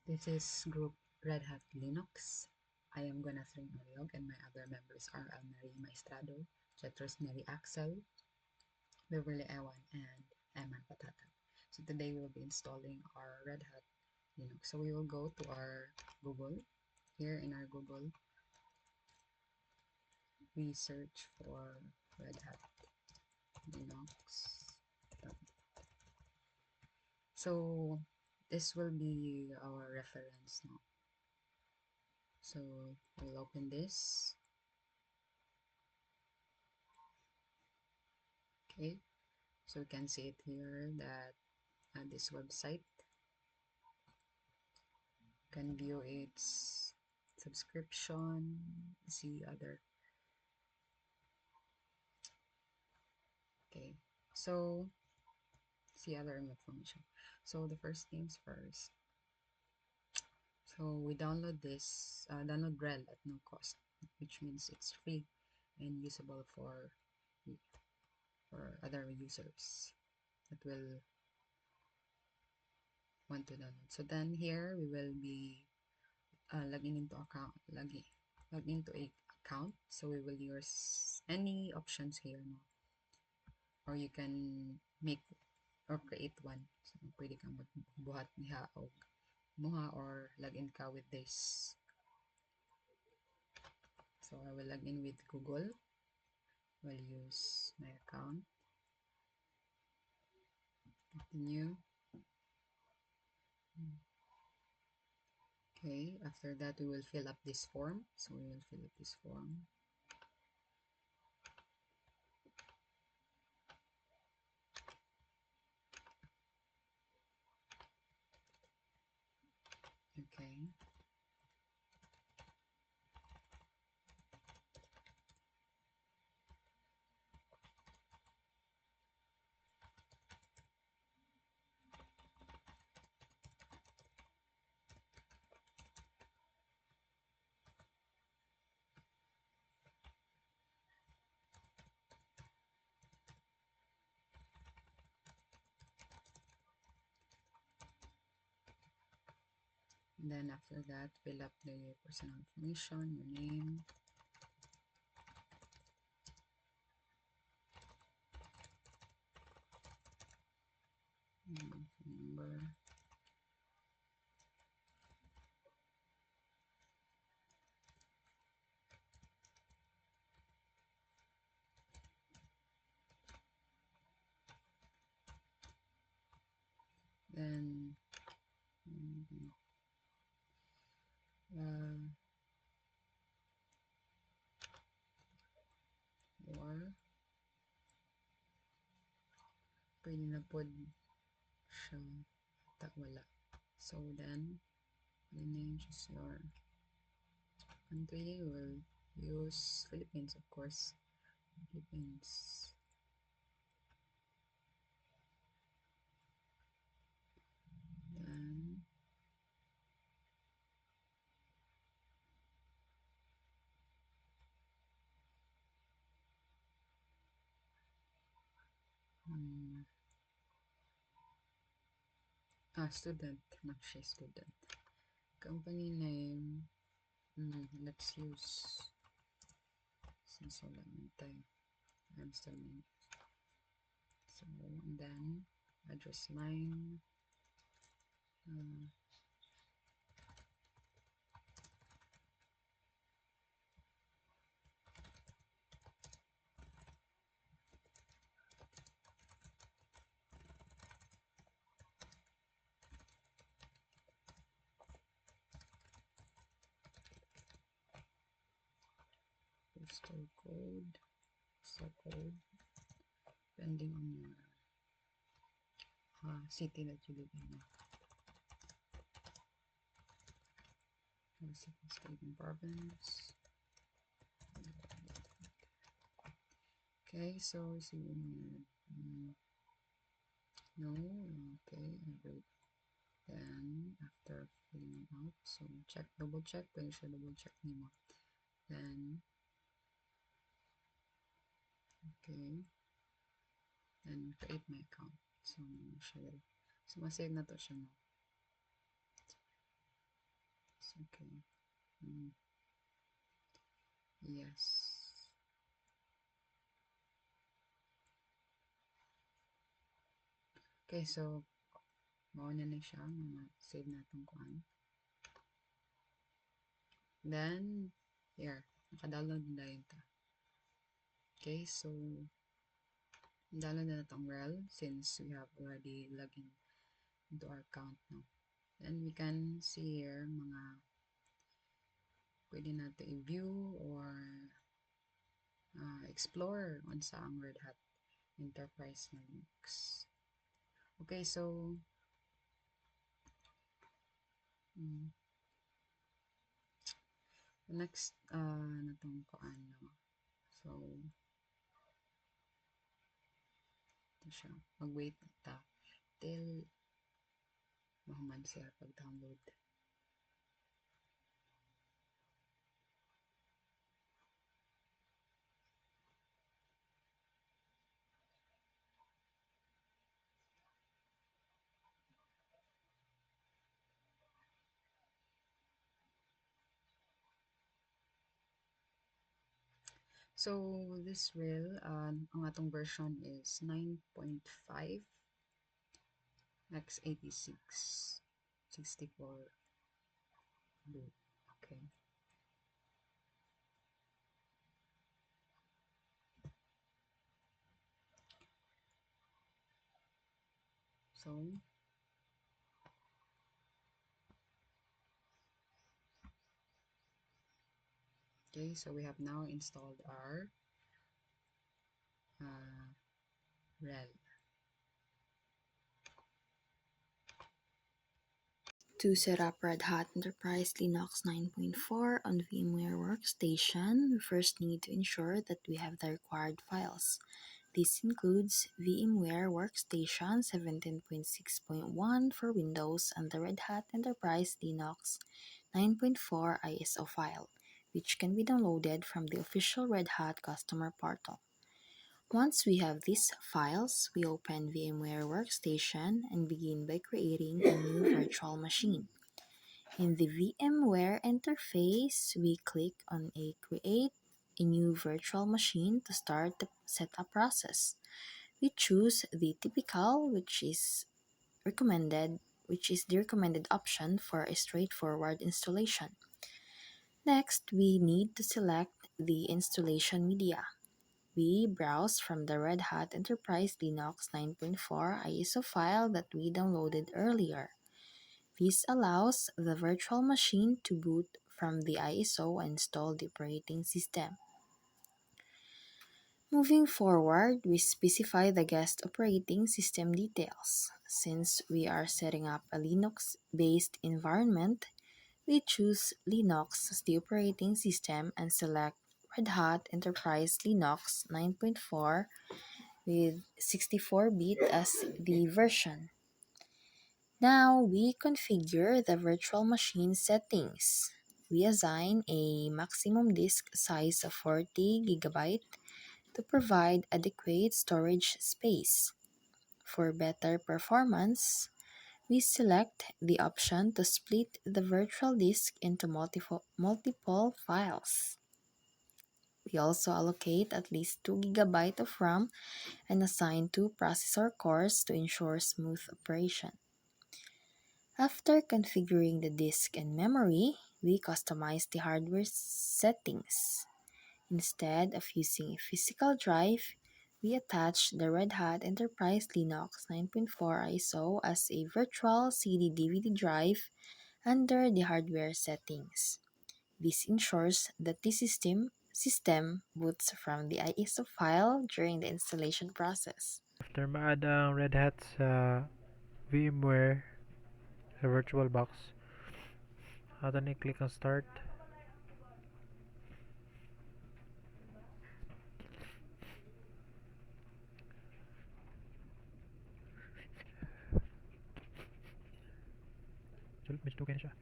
This is group Red Hat Linux. I am Gonasring Mariog and my other members are Almeri Maestrado, Jetros Mary Axel, Beverly Ewan, and Eman Patata. So today we'll be installing our Red Hat Linux. So we will go to our Google. Here in our Google, we search for Red Hat Linux. So this will be our reference now. So we'll open this. Okay, so you can see it here that this website can view its subscription, see other. Okay, so see other information. So the first things first. So we download this, download RHEL at no cost, which means it's free and usable for other users that will want to download. So then here we will be login into account, log into a account. So we will use any options here, no? Or you can make or create one. So pwede kang magbuhat niya o muha or login ka with this. So I will log in with Google. We'll use my account. Continue. Okay, after that we will fill up this form. So we will fill up this form. Okay. And then after that, fill up the personal information, your name, phone number. Then uh, or pwede na pod siya ata wala. So then the name is your country. Will use Philippines, of course. Philippines. Then student, not siya student. Company name. Let's use since wala man tayo. I'm still in. So and then address line. Postal code. Postal code. Depending on your city that you live in. Second state and province. Okay, so see no, okay, great. Then after filling out, so check, double check, then siya double check nimo. Then okay, then create my account. So siya so masave na to siya no. Okay. Mm. Yes. Okay, so mauna na siya. Save natong kuan. Then, here. Naka-download na yun ta. Okay, so download na natong rel since we have already logged in into our account now. Then we can see here mga pwede natin i-view or explore on sa ang Red Hat Enterprise Linux. Okay, so next natong ko ano. So ito siya. Mag-wait ta till mahuman siya pag-download. So this will ang atong version is 9.5 x86 64 boot. Okay. So okay, so we have now installed our rel. To set up Red Hat Enterprise Linux 9.4 on VMware Workstation, we first need to ensure that we have the required files. This includes VMware Workstation 17.6.1 for Windows and the Red Hat Enterprise Linux 9.4 ISO file, which can be downloaded from the official Red Hat customer portal. Once we have these files, we open VMware Workstation and begin by creating a new virtual machine. In the VMware interface, we click on Create a New Virtual Machine to start the setup process. We choose the typical, which is the recommended option for a straightforward installation. Next, we need to select the installation media. We browse from the Red Hat Enterprise Linux 9.4 ISO file that we downloaded earlier. This allows the virtual machine to boot from the ISO and install the operating system. Moving forward, we specify the guest operating system details. Since we are setting up a Linux-based environment, we choose Linux as the operating system and select Red Hat Enterprise Linux 9.4 with 64-bit as the version. Now we configure the virtual machine settings. We assign a maximum disk size of 40 GB to provide adequate storage space. For better performance, we select the option to split the virtual disk into multiple files. We also allocate at least 2 GB of RAM and assign 2 processor cores to ensure smooth operation. After configuring the disk and memory, we customize the hardware settings. Instead of using a physical drive, we attach the Red Hat Enterprise Linux 9.4 ISO as a virtual CD-DVD drive under the hardware settings. This ensures that the system boots from the ISO file during the installation process. After ma-add ang Red Hat sa VMware sa VirtualBox, ato na i-click ang Start. So, medyo okay na siya.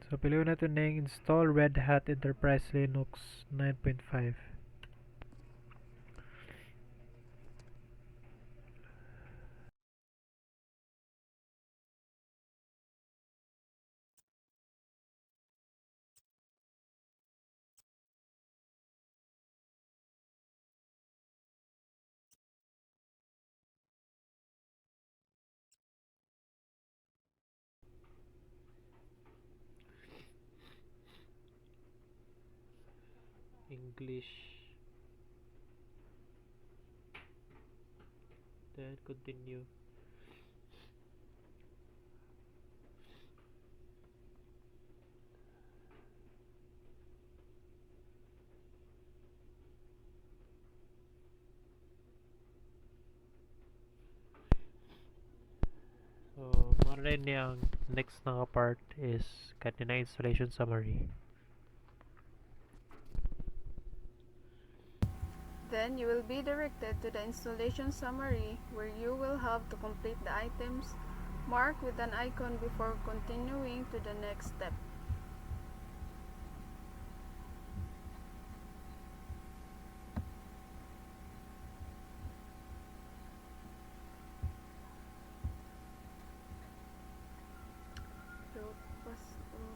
So, So, piliin natin na yung install Red Hat Enterprise Linux 9.5. English. Then continue. So, muna rin yung next na part is kanina installation summary. Then you will be directed to the installation summary where you will have to complete the items marked with an icon before continuing to the next step. Password.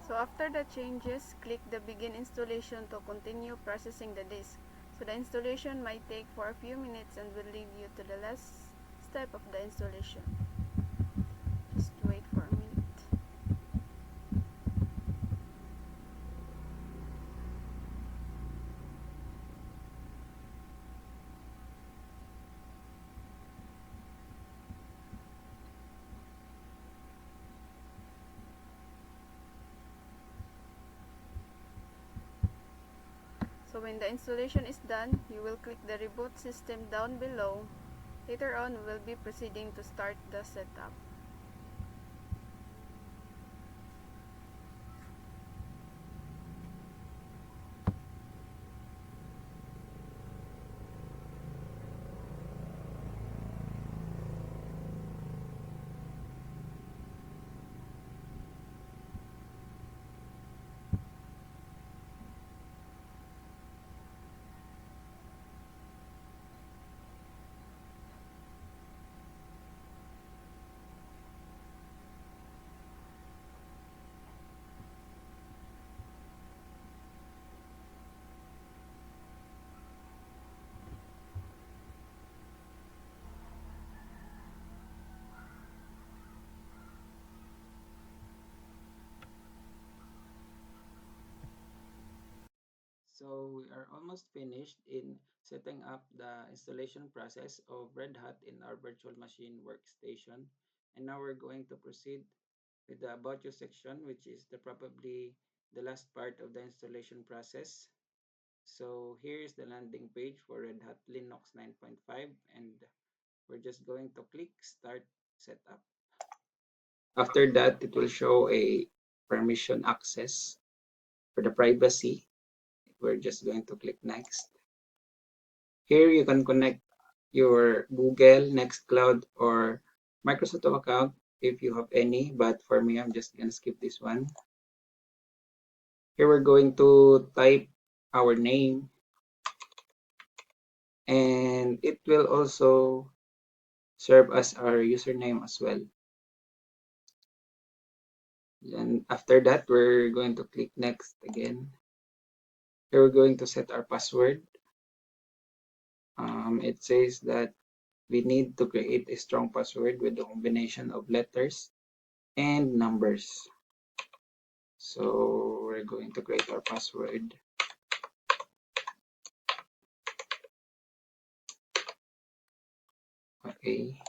So after the changes, click the begin installation to continue processing the disk. So the installation might take for a few minutes and will lead you to the last step of the installation. Just wait for a minute. So when the installation is done, you will click the reboot system down below. Later on, we will be proceeding to start the setup. So we are almost finished in setting up the installation process of Red Hat in our virtual machine workstation. And now we're going to proceed with the About You section, which is probably the last part of the installation process. So here is the landing page for Red Hat Linux 9.5, and we're just going to click Start Setup. After that, it will show a permission access for the privacy. We're just going to click Next. Here you can connect your Google, Nextcloud, or Microsoft account if you have any, but for me, I'm just going to skip this one. Here we're going to type our name, and it will also serve as our username as well. And after that, we're going to click Next again. Here we're going to set our password. It says that we need to create a strong password with a combination of letters and numbers. So we're going to create our password. Okay.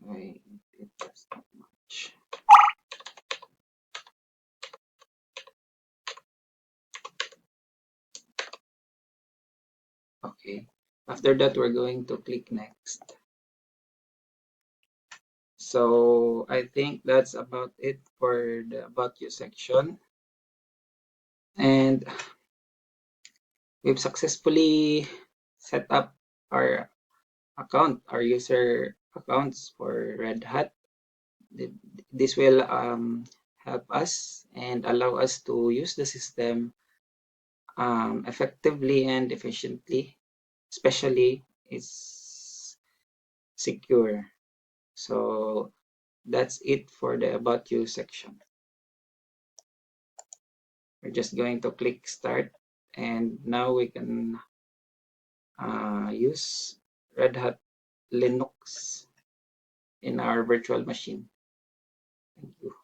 Wait, it does not match. Okay. After that, we're going to click next. So I think that's about it for the About You section. And we've successfully set up our our user accounts for Red Hat. This will help us and allow us to use the system effectively and efficiently, especially it's secure. So that's it for the About You section. We're just going to click start, and now we can use Red Hat Linux in our virtual machine. Thank you.